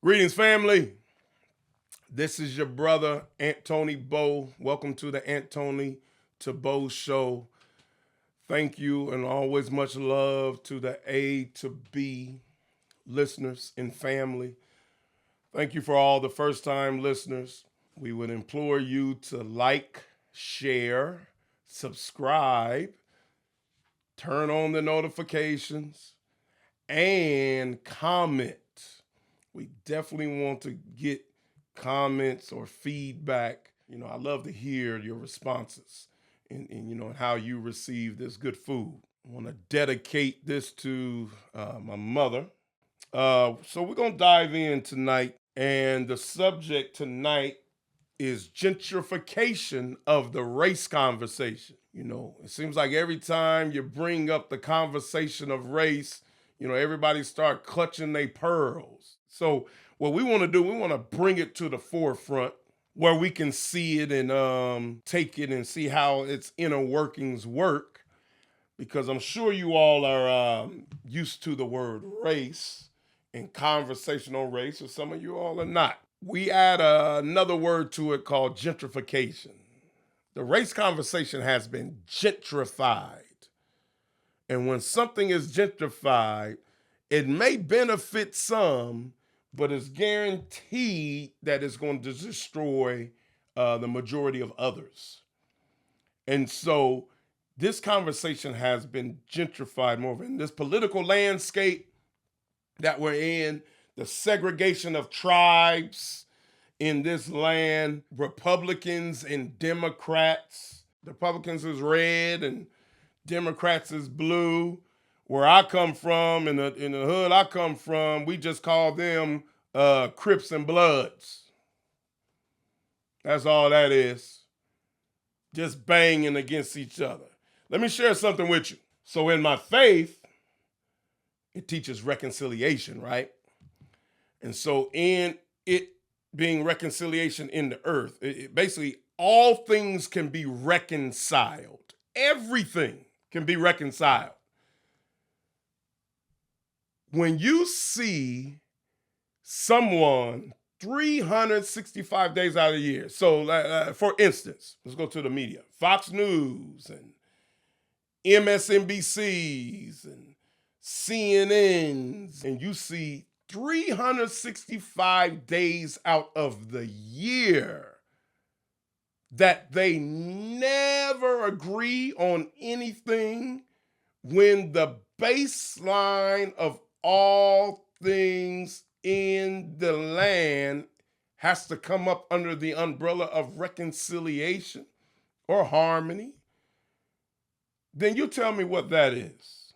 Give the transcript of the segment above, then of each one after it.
Greetings, family. This is your brother, Antoni Bo. Welcome to the Antoni to Bo Show. Thank you and always much love to the A to B listeners and family. Thank you for all the first-time listeners. We would implore you to like, share, subscribe, turn on the notifications, and comment. We definitely want to get comments or feedback. I love to hear your responses and how you receive this good food. I want to dedicate this to my mother. So we're going to dive in tonight. And the subject tonight is gentrification of the race conversation. It seems like every time you bring up the conversation of race, everybody start clutching their pearls. So what we want to do, we want to bring it to the forefront where we can see it and take it and see how its inner workings work. Because I'm sure you all are used to the word race and conversational race, or some of you all are not. We add another word to it called gentrification. The race conversation has been gentrified. And when something is gentrified, it may benefit some, but it's guaranteed that it's going to destroy the majority of others. And so this conversation has been gentrified more. In this political landscape that we're in, the segregation of tribes in this land, Republicans and Democrats. Republicans is red and Democrats is blue. Where I come from, in the hood I come from, we just call them Crips and Bloods. That's all that is. Just banging against each other. Let me share something with you. So in my faith, it teaches reconciliation, right? And so in it being reconciliation in the earth, basically all things can be reconciled. Everything can be reconciled. When you see someone 365 days out of the year, so for instance, let's go to the media, Fox News and MSNBCs and CNNs, and you see 365 days out of the year that they never agree on anything, when the baseline of all things in the land has to come up under the umbrella of reconciliation or harmony, then you tell me what that is.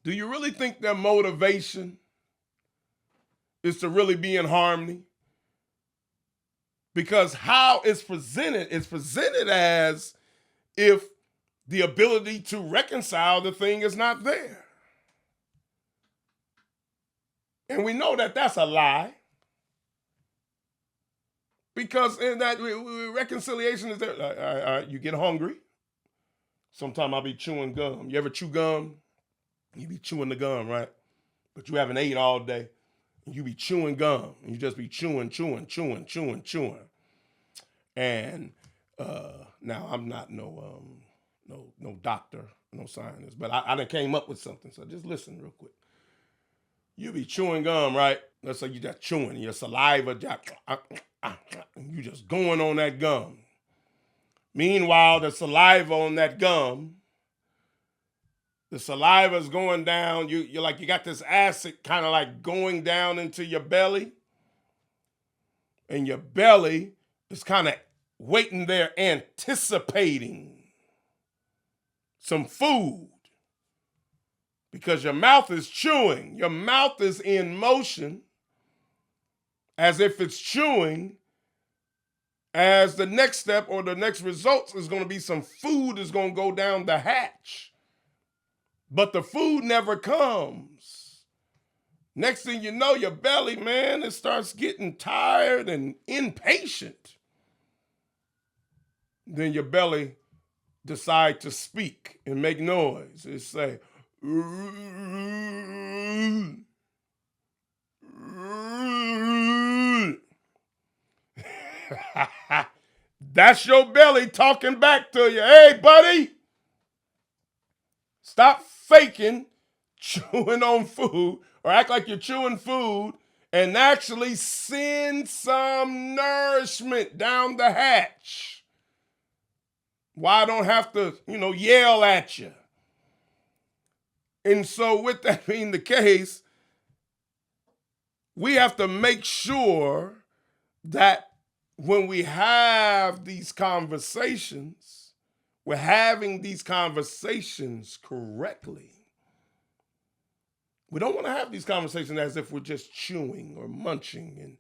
Do you really think their motivation is to really be in harmony? Because how it's presented as if the ability to reconcile the thing is not there. And we know that that's a lie. Because in that reconciliation is there. You get hungry. Sometimes I'll be chewing gum. You ever chew gum? You be chewing the gum, right? But you haven't ate all day. And you be chewing gum. And you just be chewing. And now I'm not no doctor, no scientist, but I done came up with something. So just listen real quick. You be chewing gum, right? Let's say you just chewing, your saliva, you just going on that gum. Meanwhile, the saliva on that gum, the saliva is going down. You're like, you got this acid kind of like going down into your belly. And your belly is kind of waiting there, anticipating some food. Because your mouth is chewing. Your mouth is in motion as if it's chewing, as the next step or the next results is going to be some food is going to go down the hatch. But the food never comes. Next thing you know, your belly, man, it starts getting tired and impatient. Then your belly decide to speak and make noise. It say, That's your belly talking back to you. Hey, buddy, stop faking chewing on food or act like you're chewing food and actually send some nourishment down the hatch. Why I don't have to, yell at you. And so with that being the case, we have to make sure that when we have these conversations, we're having these conversations correctly. We don't want to have these conversations as if we're just chewing or munching and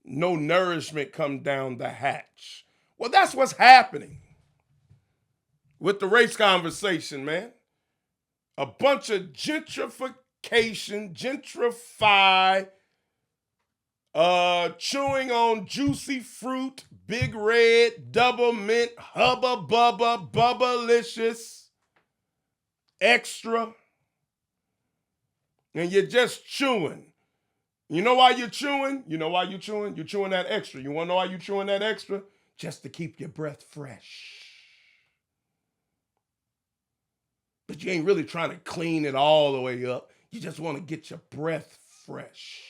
no nourishment come down the hatch. Well, that's what's happening with the race conversation, man. A bunch of gentrify, chewing on juicy fruit, big red, double mint, hubba bubba, bubblicious, extra. And you're just chewing. You know why you're chewing? You're chewing that extra. You want to know why you're chewing that extra? Just to keep your breath fresh. But you ain't really trying to clean it all the way up. You just want to get your breath fresh.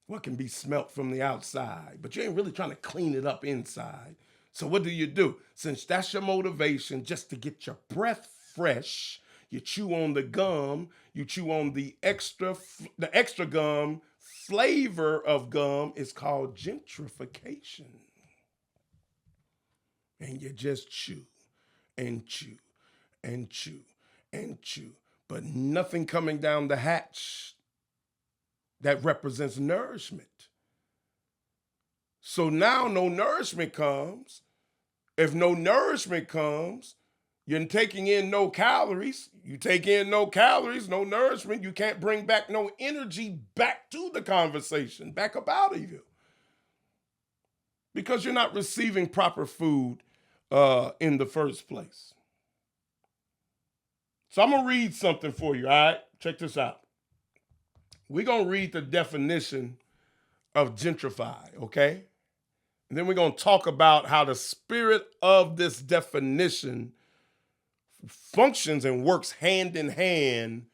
What can be smelt from the outside, but you ain't really trying to clean it up inside. So what do? Since that's your motivation, just to get your breath fresh, you chew on the gum, you chew on the extra gum. Flavor of gum is called gentrification. And you just chew and chew and chew and chew, but nothing coming down the hatch that represents nourishment. So now no nourishment comes. If no nourishment comes, you're taking in no calories. You take in no calories, no nourishment. You can't bring back no energy back to the conversation, back up out of you. Because you're not receiving proper food in the first place. So I'm going to read something for you, all right? Check this out. We're going to read the definition of gentrify, okay? And then we're going to talk about how the spirit of this definition functions and works hand in hand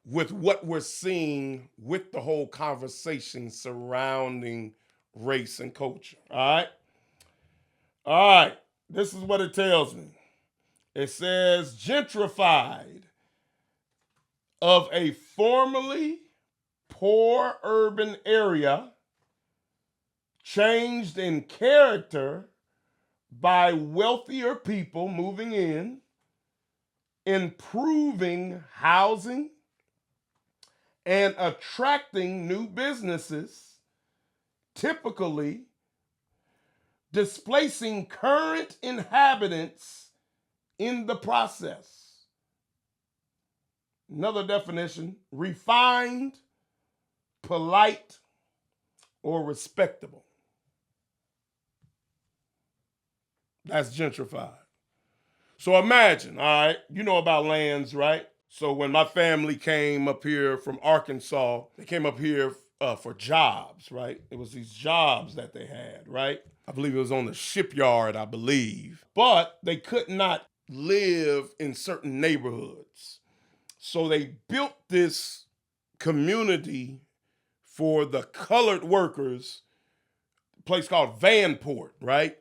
with what we're seeing with the whole conversation surrounding race and culture, all right? All right, this is what it tells me. It says gentrified of a formerly poor urban area, changed in character by wealthier people moving in, improving housing, and attracting new businesses, typically displacing current inhabitants in the process. Another definition, refined, polite, or respectable. That's gentrified. So imagine, all right, you know about lands, right? So when my family came up here from Arkansas, they came up here for jobs, right? It was these jobs that they had, right? I believe it was on the shipyard, I believe. But they could not live in certain neighborhoods. So they built this community for the colored workers, a place called Vanport, right?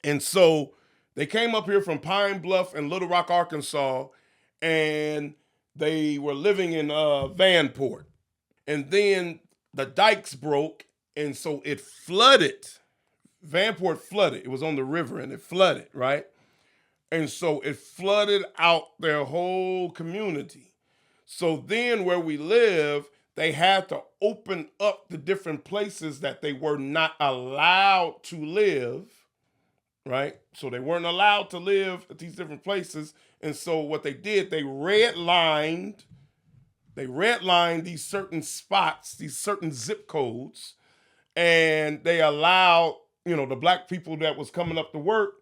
And so they came up here from Pine Bluff and Little Rock, Arkansas, and they were living in Vanport. And then the dikes broke, and so it flooded. Vanport flooded. It was on the river, and it flooded, right? And so it flooded out their whole community. So then where we live, they had to open up the different places that they were not allowed to live, right? So they weren't allowed to live at these different places. And so what they did, they redlined these certain spots, these certain zip codes, and they allowed, the black people that was coming up to work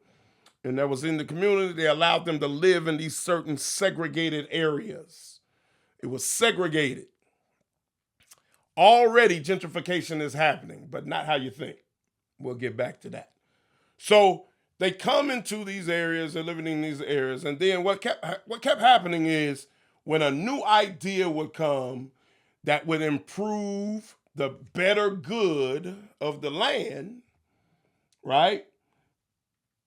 and that was in the community, they allowed them to live in these certain segregated areas. It was segregated. Already gentrification is happening, but not how you think. We'll get back to that. So they come into these areas, they're living in these areas, and then what kept happening is when a new idea would come that would improve the better good of the land, right?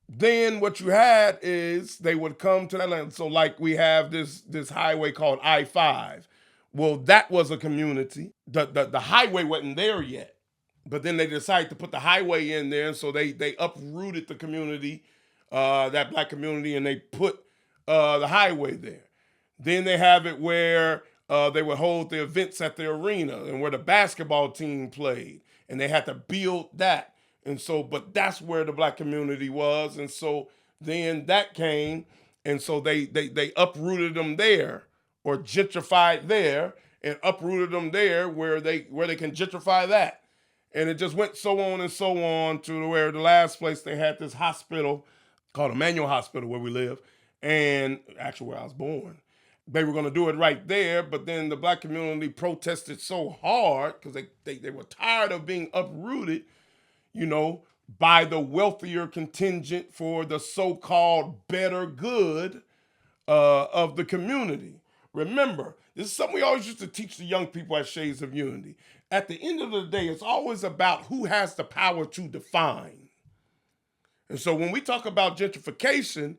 Then what you had is they would come to that land. So like we have this highway called I-5. Well, that was a community. The highway wasn't there yet. But then they decided to put the highway in there, so they uprooted the community, that black community, and they put the highway there. Then they have it where they would hold the events at the arena and where the basketball team played, and they had to build that. And so, but that's where the black community was, and so then that came, and so they uprooted them there or gentrified there and uprooted them there where they can gentrify that. And it just went so on and so on to where the last place they had this hospital called Emmanuel Hospital where we live, and actually where I was born. They were going to do it right there, but then the black community protested so hard because they were tired of being uprooted, you know, by the wealthier contingent for the so-called better good of the community. Remember, this is something we always used to teach the young people at Shades of Unity. At the end of the day, it's always about who has the power to define. And so when we talk about gentrification,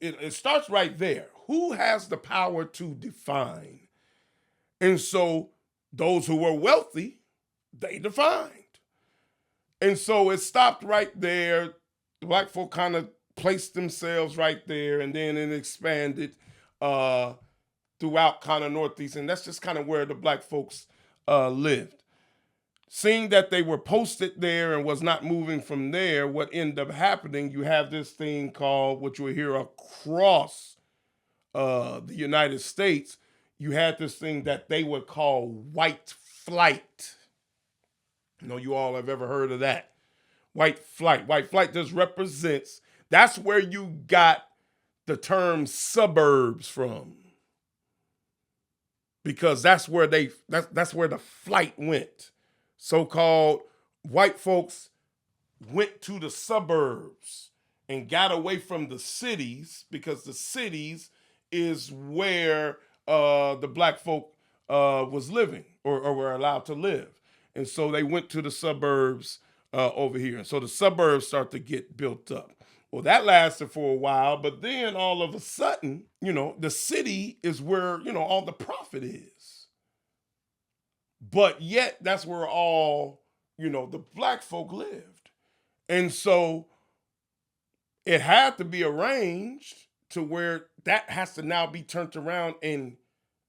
it starts right there. Who has the power to define? And so those who were wealthy, they defined. And so it stopped right there. The black folk kind of placed themselves right there, and then it expanded throughout kind of Northeast, and that's just kind of where the black folks lived. Seeing that they were posted there and was not moving from there, what ended up happening, you have this thing called, what you will hear across the United States, you had this thing that they would call white flight. I know you all have ever heard of that. White flight. White flight just represents, that's where you got the term suburbs from. Because that's where that's where the flight went. So-called white folks went to the suburbs and got away from the cities because the cities is where the black folk was living or were allowed to live. And so they went to the suburbs over here. And so the suburbs start to get built up. Well, that lasted for a while, but then all of a sudden, the city is where, all the profit is. But yet that's where all, the black folk lived. And so it had to be arranged to where that has to now be turned around and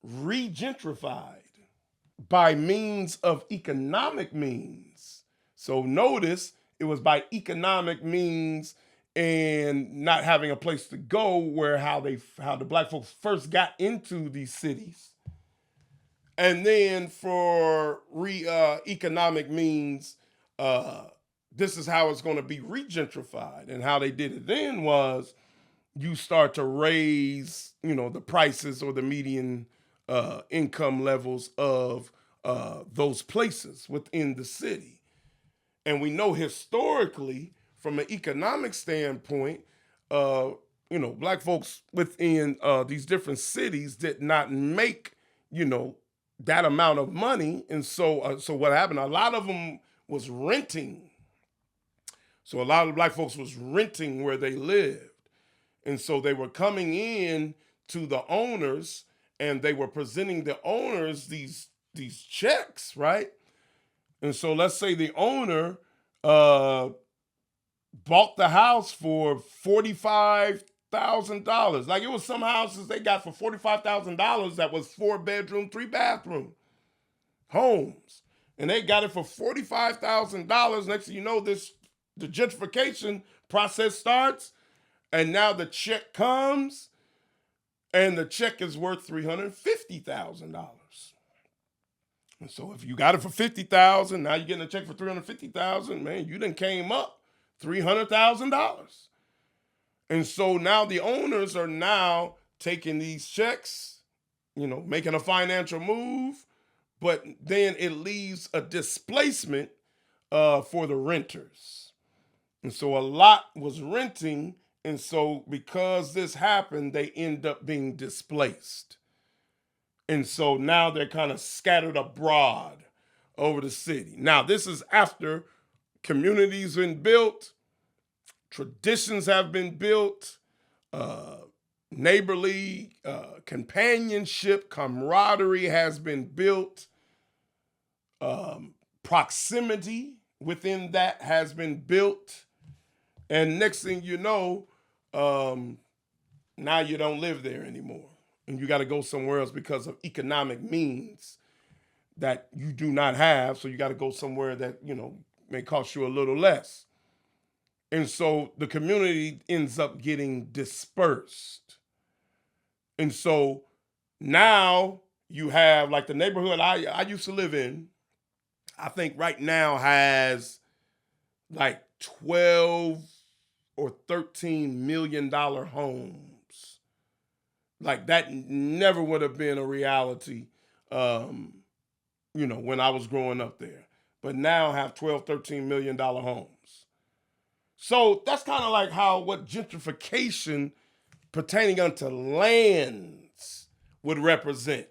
re-gentrified by means of economic means. So notice it was by economic means and not having a place to go where how the black folks first got into these cities. And then for economic means, this is how it's going to be re-gentrified. And how they did it then was you start to raise, the prices or the median income levels of those places within the city. And we know historically, from an economic standpoint, black folks within these different cities did not make, that amount of money. And so what happened? A lot of them was renting. So a lot of black folks was renting where they lived. And so they were coming in to the owners and they were presenting the owners these checks, right? And so let's say the owner bought the house for $45,000. Like it was some houses they got for $45,000 that was 4-bedroom, 3-bathroom homes. And they got it for $45,000. Next thing you know, the gentrification process starts. And now the check comes and the check is worth $350,000. And so if you got it for $50,000, now you're getting a check for $350,000, man, you done came up $300,000. And so now the owners are now taking these checks, making a financial move, but then it leaves a displacement for the renters. And so a lot was renting. And so because this happened, they end up being displaced. And so now they're kind of scattered abroad over the city. Now, this is after communities been built, traditions have been built, neighborly companionship, camaraderie has been built, proximity within that has been built. And next thing you know, now you don't live there anymore. And you got to go somewhere else because of economic means that you do not have. So you got to go somewhere that, may cost you a little less. And so the community ends up getting dispersed. And so now you have, like, the neighborhood I used to live in, I think right now has like 12 or $13 million homes. Like, that never would have been a reality, when I was growing up there. But now have 12, $13 million homes. So that's kind of like what gentrification pertaining unto lands would represent.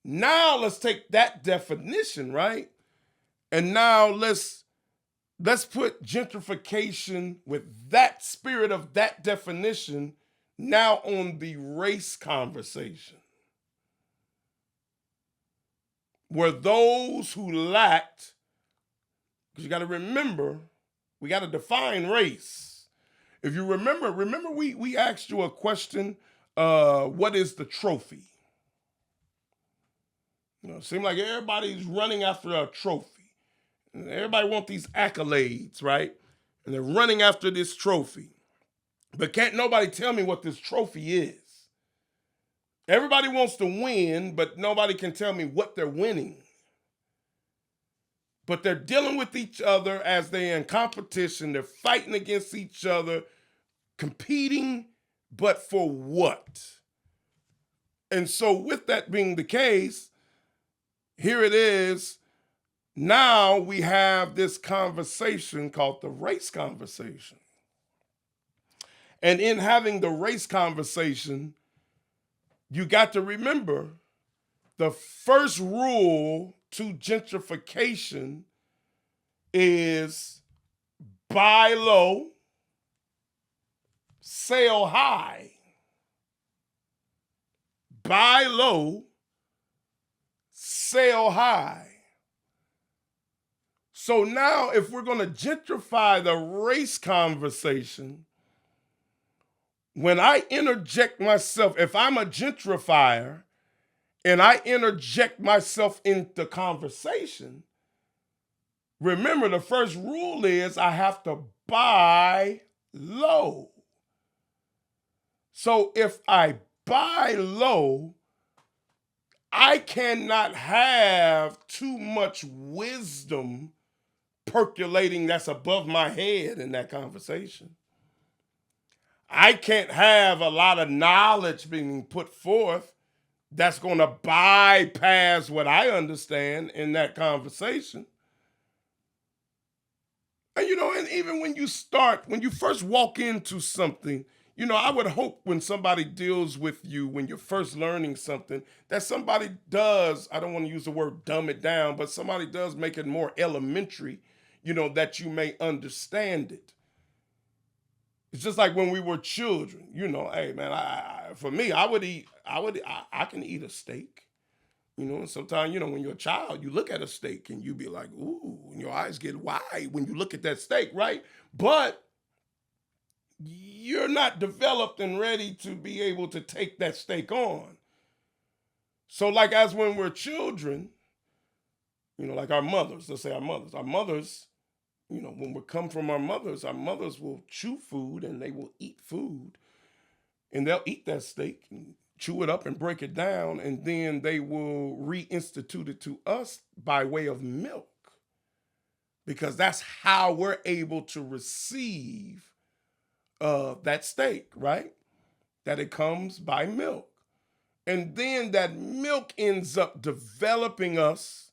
Now let's take that definition, right? And now let's put gentrification with that spirit of that definition now on the race conversation. Where those who lacked, because you got to remember, we got to define race. If you remember we asked you a question, what is the trophy? It seems like everybody's running after a trophy. And everybody wants these accolades, right? And they're running after this trophy. But can't nobody tell me what this trophy is. Everybody wants to win, but nobody can tell me what they're winning. But they're dealing with each other as they're in competition. They're fighting against each other, competing, but for what? And so with that being the case, here it is. Now we have this conversation called the race conversation. And in having the race conversation, you got to remember the first rule to gentrification is buy low, sell high. Buy low, sell high. So now if we're going to gentrify the race conversation, when I interject myself, if I'm a gentrifier and I interject myself in the conversation, remember the first rule is I have to buy low. So if I buy low, I cannot have too much wisdom percolating that's above my head in that conversation. I can't have a lot of knowledge being put forth that's going to bypass what I understand in that conversation. And, and even when you first walk into something, I would hope when somebody deals with you, when you're first learning something, that somebody does, I don't want to use the word dumb it down, but somebody does make it more elementary, that you may understand it. It's just like when we were children, hey man, I can eat a steak, and sometimes, when you're a child, you look at a steak and you be like, ooh, and your eyes get wide when you look at that steak, right? But you're not developed and ready to be able to take that steak on. So like as when we're children, like our mothers, let's say our mothers, when we come from our mothers will chew food and they will eat food. And they'll eat that steak and chew it up and break it down. And then they will reinstitute it to us by way of milk. Because that's how we're able to receive that steak, right? That it comes by milk. And then that milk ends up developing us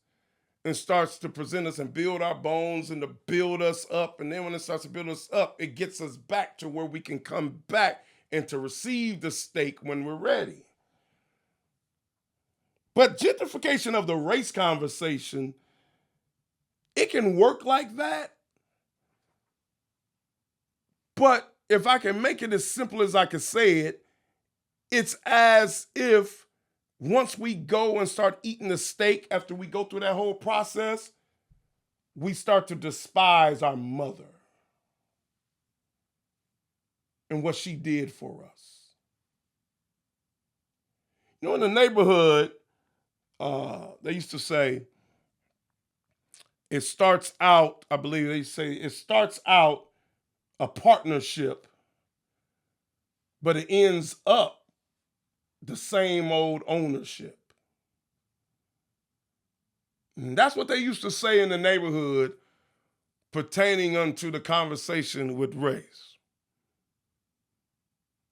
and starts to present us and build our bones and to build us up. And then when it starts to build us up, it gets us back to where we can come back and to receive the steak when we're ready. But gentrification of the race conversation, it can work like that. But if I can make it as simple as I can say it, it's as if once we go and start eating the steak after we go through that whole process, we start to despise our mother and what she did for us. You know, in the neighborhood, they used to say, it starts out, I believe they say, it starts out a partnership, but it ends up the same old ownership. And that's what they used to say in the neighborhood pertaining unto the conversation with race.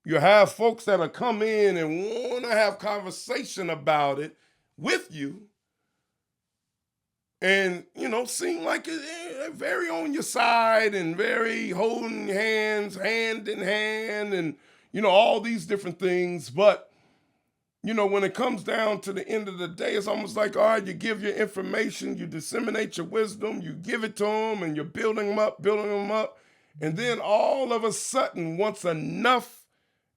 You have folks that'll come in and want to have conversation about it with you and, you know, seem like they're very on your side and very holding hands, hand in hand, and, you know, all these different things. But, you know, when it comes down to the end of the day, it's almost like, all right, you give your information, you disseminate your wisdom, you give it to them, and you're building them up. And then all of a sudden, once enough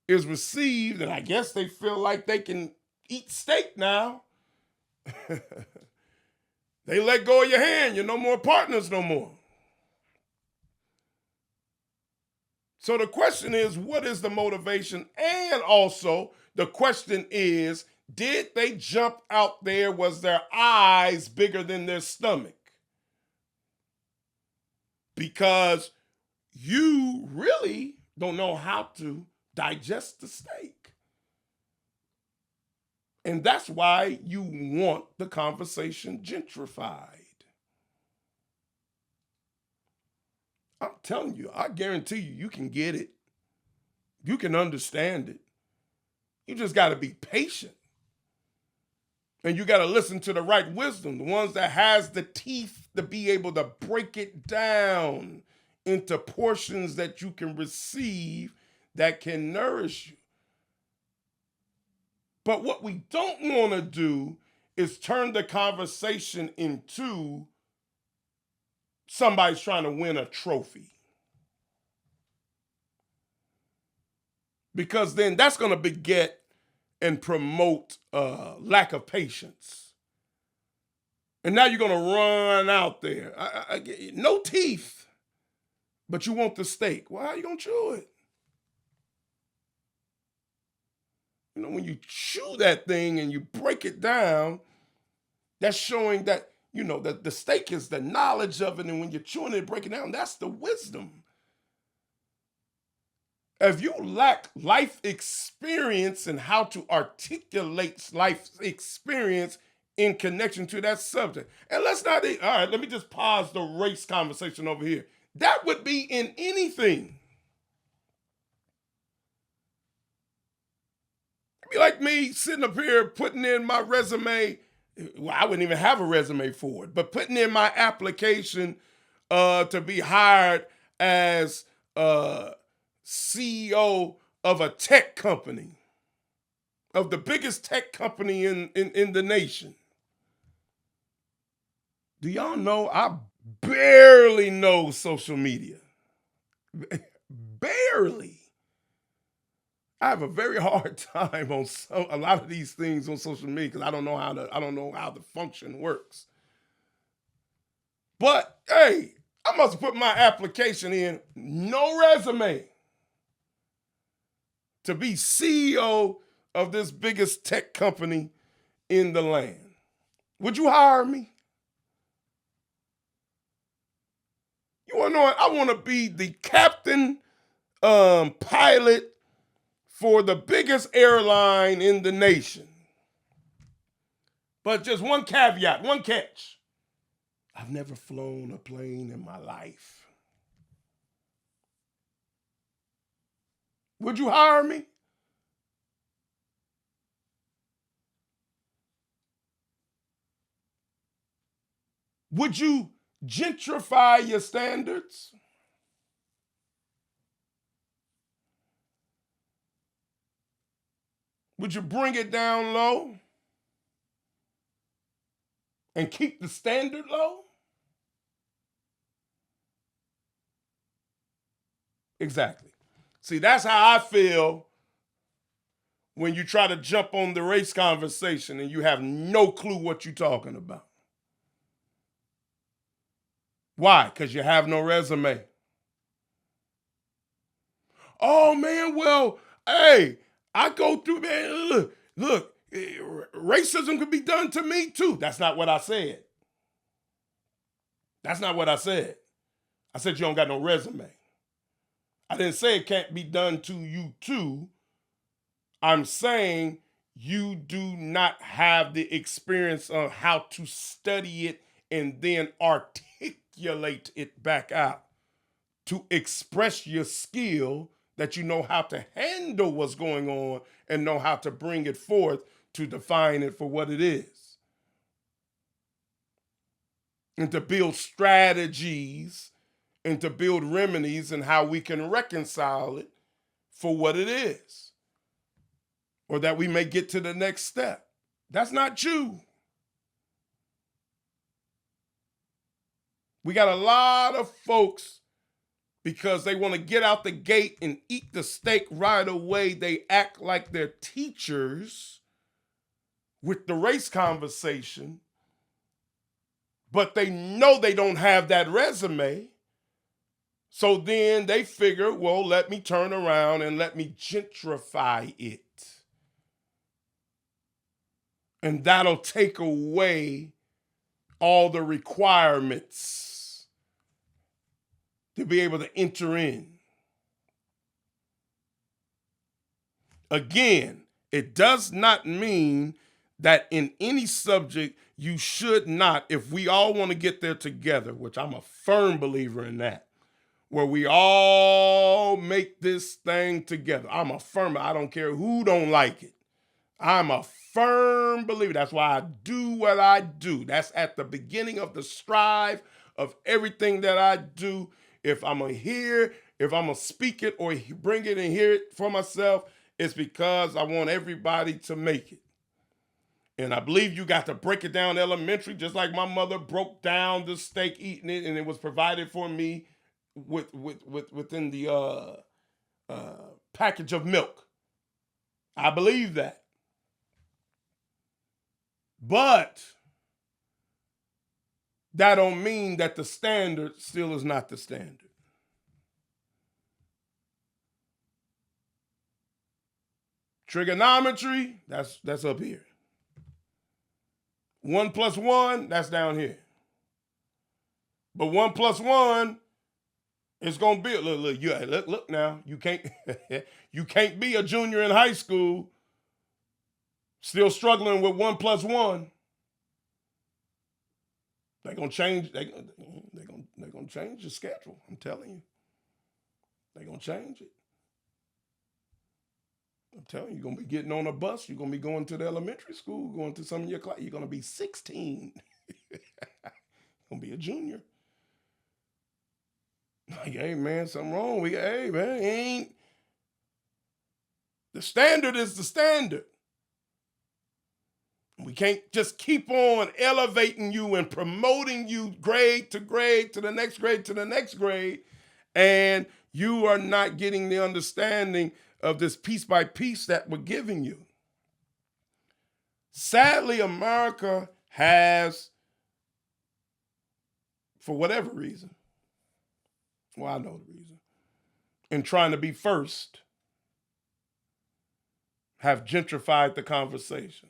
is received, and I guess they feel like they can eat steak now, they let go of your hand. You're no more partners no more. So the question is, what is the motivation? And also, the question is, did they jump out there? Was their eyes bigger than their stomach? Because you really don't know how to digest the steak. And that's why you want the conversation gentrified. I'm telling you, I guarantee you, you can get it. You can understand it. You just got to be patient. And you got to listen to the right wisdom, the ones that has the teeth to be able to break it down into portions that you can receive that can nourish you. But what we don't want to do is turn the conversation into somebody's trying to win a trophy. Because then that's going to beget and promote lack of patience. And now you're going to run out there. No teeth, but you want the steak. Well, how are you going to chew it? You know, when you chew that thing and you break it down, that's showing that, you know, that the steak is the knowledge of it. And when you're chewing it and breaking it down, that's the wisdom. If you lack life experience and how to articulate life experience in connection to that subject, and let's not, all right, let me just pause the race conversation over here. That would be in anything. It'd be like me sitting up here putting in my resume. Well, I wouldn't even have a resume for it, but putting in my application to be hired as CEO of a tech company, of the biggest tech company in the nation. Do y'all know I barely know social media? Barely. I have a very hard time on a lot of these things on social media because I don't know how the function works. But hey, I must have put my application in, no resume, to be CEO of this biggest tech company in the land. Would you hire me? You want to know what? I want to be the captain pilot for the biggest airline in the nation. But just one caveat, one catch. I've never flown a plane in my life. Would you hire me? Would you gentrify your standards? Would you bring it down low and keep the standard low? Exactly. See, that's how I feel when you try to jump on the race conversation and you have no clue what you're talking about. Why? Because you have no resume. Oh, man, well, hey, I go through, man, look, racism could be done to me too. That's not what I said. That's not what I said. I said you don't got no resume. I didn't say it can't be done to you too. I'm saying you do not have the experience of how to study it and then articulate it back out to express your skill, that you know how to handle what's going on and know how to bring it forth to define it for what it is. And to build strategies and to build remedies and how we can reconcile it for what it is, or that we may get to the next step. That's not you. We got a lot of folks, because they want to get out the gate and eat the steak right away, they act like they're teachers with the race conversation, but they know they don't have that resume. So then they figure, well, let me turn around and let me gentrify it. And that'll take away all the requirements to be able to enter in. Again, it does not mean that in any subject you should not, if we all want to get there together, which I'm a firm believer in that, where we all make this thing together. I don't care who don't like it. I'm a firm believer. That's why I do what I do. That's at the beginning of the strive of everything that I do. If I'm going to speak it or bring it and hear it for myself, it's because I want everybody to make it. And I believe you got to break it down elementary, just like my mother broke down the steak, eating it, and it was provided for me within the package of milk. I believe that. But that don't mean that the standard still is not the standard. Trigonometry, that's up here. 1 + 1, that's down here. But 1 + 1 is gonna be look now. You can't be a junior in high school still struggling with 1 + 1. They're gonna change. They're gonna change the schedule. I'm telling you, they're gonna change it. I'm telling you, you're gonna be getting on a bus. You're gonna be going to the elementary school, going to some of your class. You're gonna be 16. Gonna be a junior. Like, hey man, something wrong. Hey man, ain't. The standard is the standard. We can't just keep on elevating you and promoting you grade to grade to the next grade to the next grade, and you are not getting the understanding of this piece by piece that we're giving you. Sadly, America has, for whatever reason, well, I know the reason, in trying to be first, have gentrified the conversation.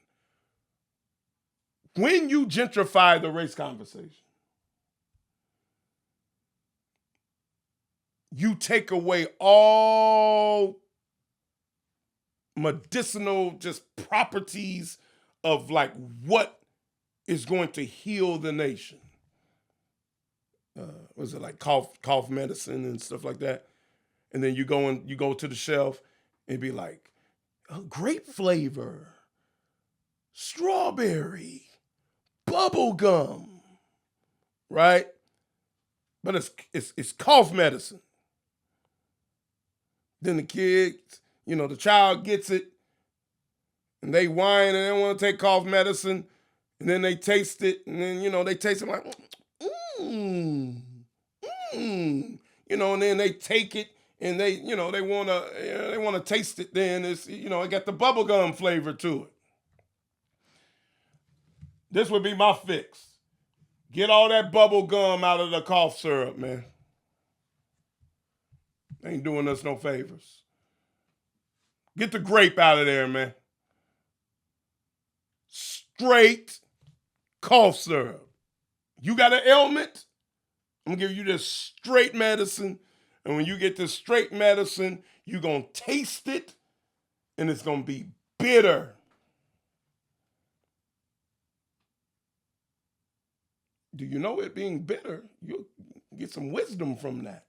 When you gentrify the race conversation, you take away all medicinal just properties of like what is going to heal the nation. Was it like cough medicine and stuff like that? And then you go to the shelf and be like, grape flavor, strawberry, bubble gum. right? But it's cough medicine. Then the kid, the child gets it, and they whine and they don't want to take cough medicine, and then they taste it, and then they taste it like, mmm, mmm, and then they take it and they wanna taste it. Then it got the bubblegum flavor to it. This would be my fix. Get all that bubble gum out of the cough syrup, man. Ain't doing us no favors. Get the grape out of there, man. Straight cough syrup. You got an ailment? I'm gonna give you this straight medicine. And when you get this straight medicine, you're gonna taste it, and it's gonna be bitter. Do you know it being bitter? You'll get some wisdom from that.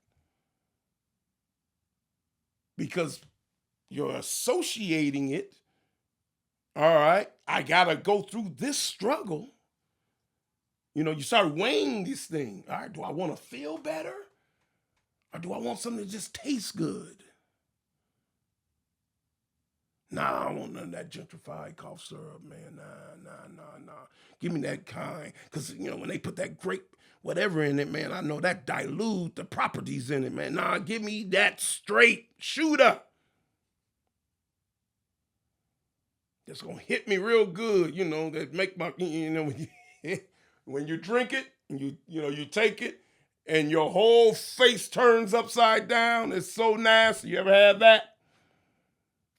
Because you're associating it. All right, I gotta go through this struggle. You start weighing this thing. All right, do I want to feel better? Or do I want something that just tastes good? Nah, I don't want none of that gentrified cough syrup, man. Nah. Give me that kind. Because, when they put that grape whatever in it, man, I know that dilute the properties in it, man. Nah, give me that straight shooter. That's going to hit me real good, that make my, when you drink it, and you take it, and your whole face turns upside down. It's so nasty. You ever had that?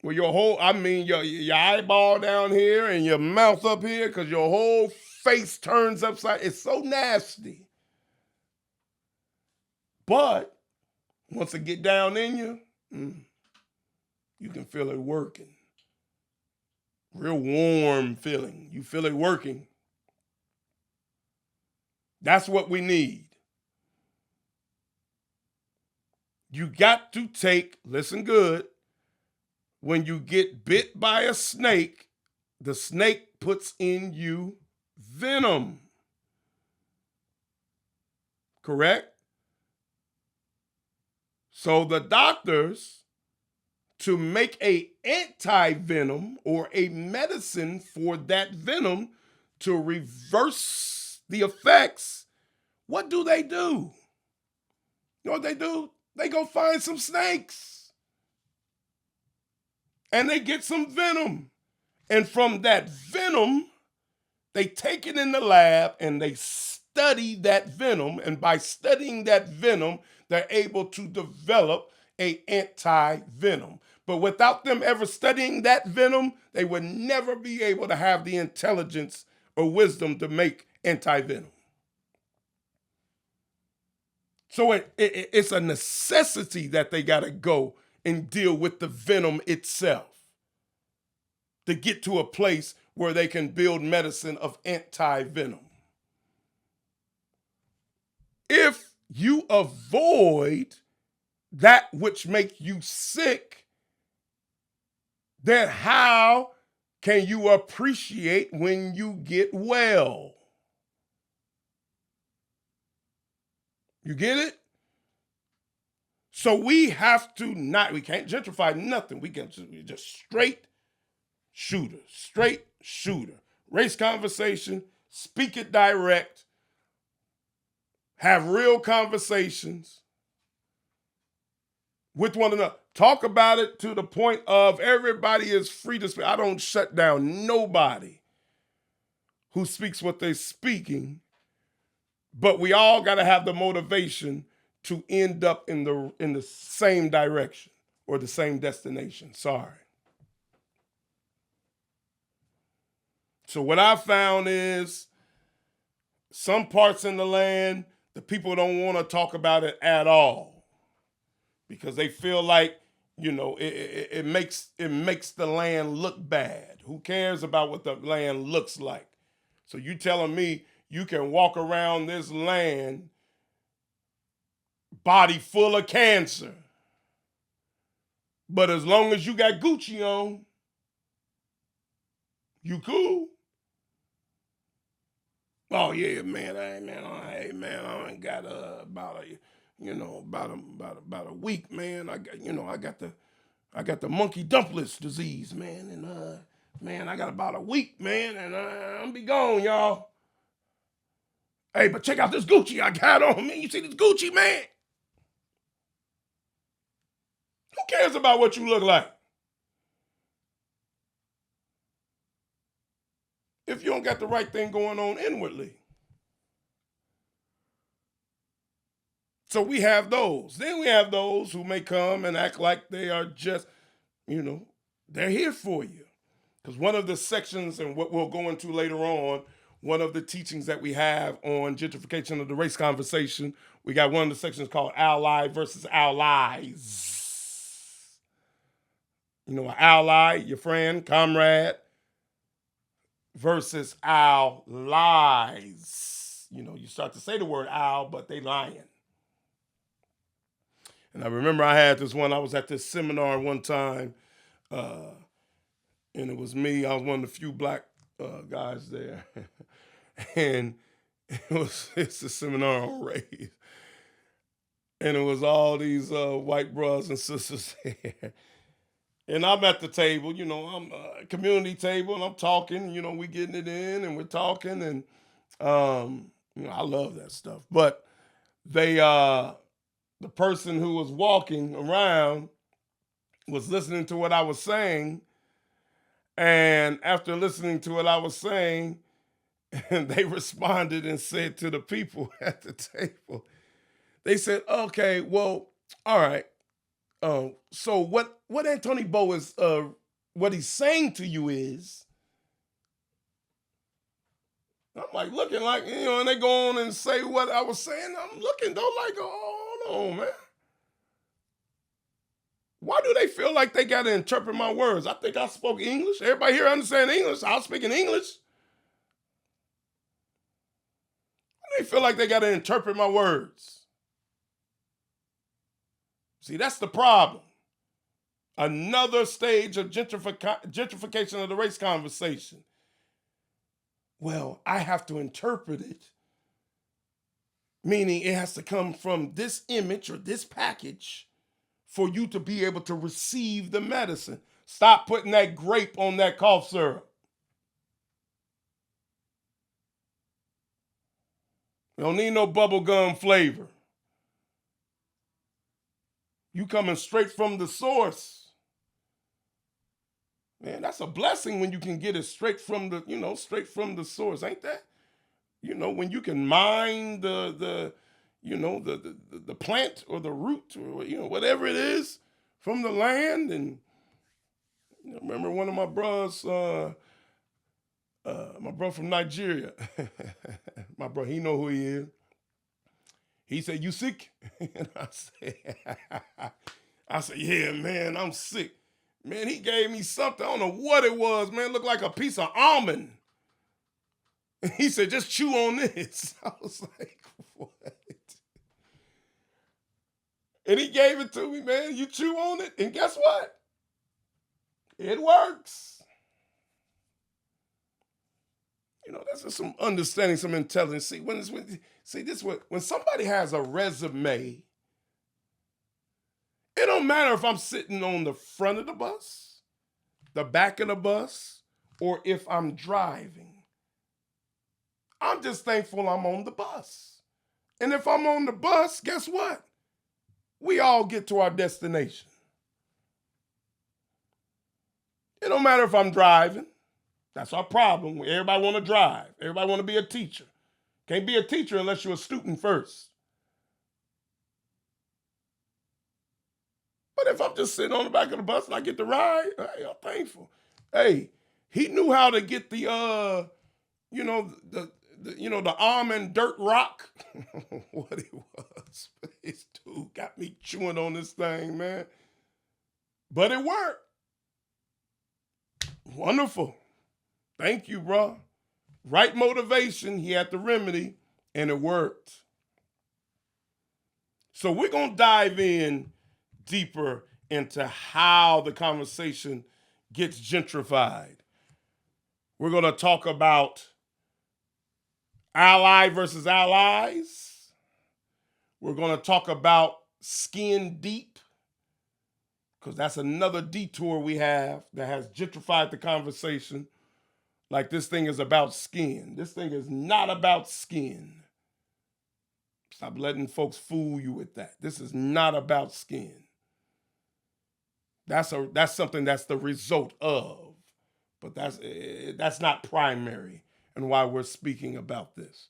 Where your eyeball down here and your mouth up here, because your whole face turns upside. It's so nasty. But once it get down in you, you can feel it working. Real warm feeling. You feel it working. That's what we need. You got to listen good, when you get bit by a snake, the snake puts in you venom. Correct? So the doctors, to make a anti-venom or a medicine for that venom to reverse the effects, what do? You know what they do? They go find some snakes. And they get some venom. And from that venom, they take it in the lab and they study that venom. And by studying that venom, they're able to develop an anti-venom. But without them ever studying that venom, they would never be able to have the intelligence or wisdom to make anti-venom. So it's a necessity that they got to go and deal with the venom itself to get to a place where they can build medicine of anti-venom. If you avoid that which makes you sick, then how can you appreciate when you get well? You get it? So we can't gentrify nothing. We can just straight shooter. Race conversation, speak it direct, have real conversations with one another. Talk about it to the point of everybody is free to speak. I don't shut down nobody who speaks what they're speaking, but we all got to have the motivation to end up in the same direction or the same destination. Sorry. So what I found is some parts in the land, the people don't want to talk about it at all because they feel like, it makes the land look bad. Who cares about what the land looks like? So you telling me you can walk around this land body full of cancer, but as long as you got Gucci on, you cool. Oh yeah, man. Hey man, I ain't got about a, about a week, man. I got, I got the monkey dumplets disease, man, and man, I got about a week, man, and I'm be gone, y'all. Hey, but check out this Gucci I got on me. You see this Gucci, man? Who cares about what you look like if you don't got the right thing going on inwardly? So we have those. Then we have those who may come and act like they are just, you know, they're here for you. Because one of the sections, and what we'll go into later on, one of the teachings that we have on gentrification of the race conversation, we got one of the sections called ally versus allies. You know, an ally, your friend, comrade, versus allies. You know, you start to say the word owl, but they lying. And I remember I had this one, I was at this seminar one time, uh, and it was me. I was one of the few black guys there. And it's a seminar on race. And it was all these white brothers and sisters there. And I'm at the table, I'm community table, and I'm talking, we getting it in, and we're talking, and I love that stuff. But they, the person who was walking around was listening to what I was saying, and after listening to what I was saying, they responded and said to the people at the table, they said, "Okay, well, all right. So what Antoni Bo is what he's saying to you is," I'm like looking like, and they go on and say what I was saying. I'm looking though like, oh, hold on, man. Why do they feel like they got to interpret my words? I think I spoke English. Everybody here understand English. I was speaking English. They feel like they got to interpret my words. See, that's the problem. Another stage of gentrification of the race conversation. Well, I have to interpret it, meaning it has to come from this image or this package for you to be able to receive the medicine. Stop putting that grape on that cough syrup. You don't need no bubblegum flavor. You coming straight from the source. Man, that's a blessing when you can get it straight from the source, ain't that? When you can mine the plant or the root or whatever it is from the land. And I remember one of my bros, my bro from Nigeria, my bro, he know who he is. He said, "You sick?" And I said, "Yeah, man, I'm sick." Man, he gave me something. I don't know what it was, man. It looked like a piece of almond. And he said, "Just chew on this." I was like, "What?" And he gave it to me, man. You chew on it, and guess what? It works. That's just some understanding, some intelligence. See, when somebody has a resume, it don't matter if I'm sitting on the front of the bus, the back of the bus, or if I'm driving. I'm just thankful I'm on the bus. And if I'm on the bus, guess what? We all get to our destination. It don't matter if I'm driving. That's our problem. Everybody want to drive. Everybody want to be a teacher. Can't be a teacher unless you're a student first. But if I'm just sitting on the back of the bus and I get to ride, hey, I'm thankful. Hey, he knew how to get the the almond dirt rock. What it was. This dude got me chewing on this thing, man. But it worked. Wonderful. Thank you, bro. Right motivation, he had the remedy, and it worked. So we're going to dive in deeper into how the conversation gets gentrified. We're going to talk about ally versus allies. We're going to talk about skin deep, because that's another detour we have that has gentrified the conversation. Like this thing is about skin. This thing is not about skin. Stop letting folks fool you with that. This is not about skin. That's something that's the result of, but that's not primary and why we're speaking about this.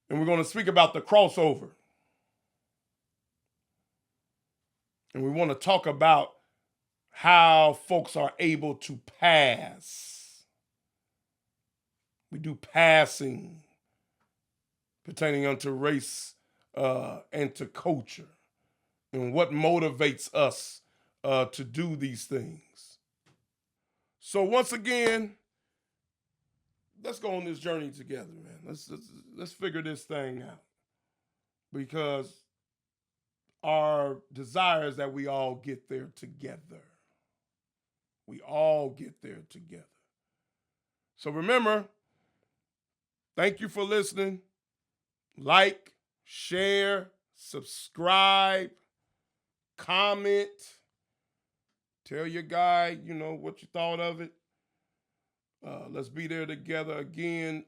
And we're going to speak about the crossover. And we want to talk about how folks are able to pass. We do passing pertaining unto race and to culture, and what motivates us to do these things. So once again, let's go on this journey together, man. Let's figure this thing out, because our desire is that we all get there together. We all get there together. So remember, thank you for listening. Like, share, subscribe, comment. Tell your guy, what you thought of it. Let's be there together again.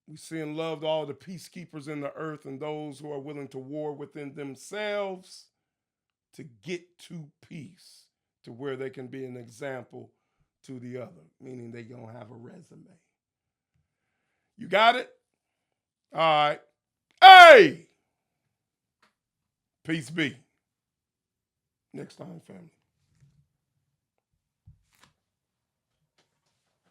We send love to all the peacekeepers in the earth and those who are willing to war within themselves to get to peace, to where they can be an example to the other, meaning they're going to have a resume. You got it? All right. Hey! Peace be. Next time, family.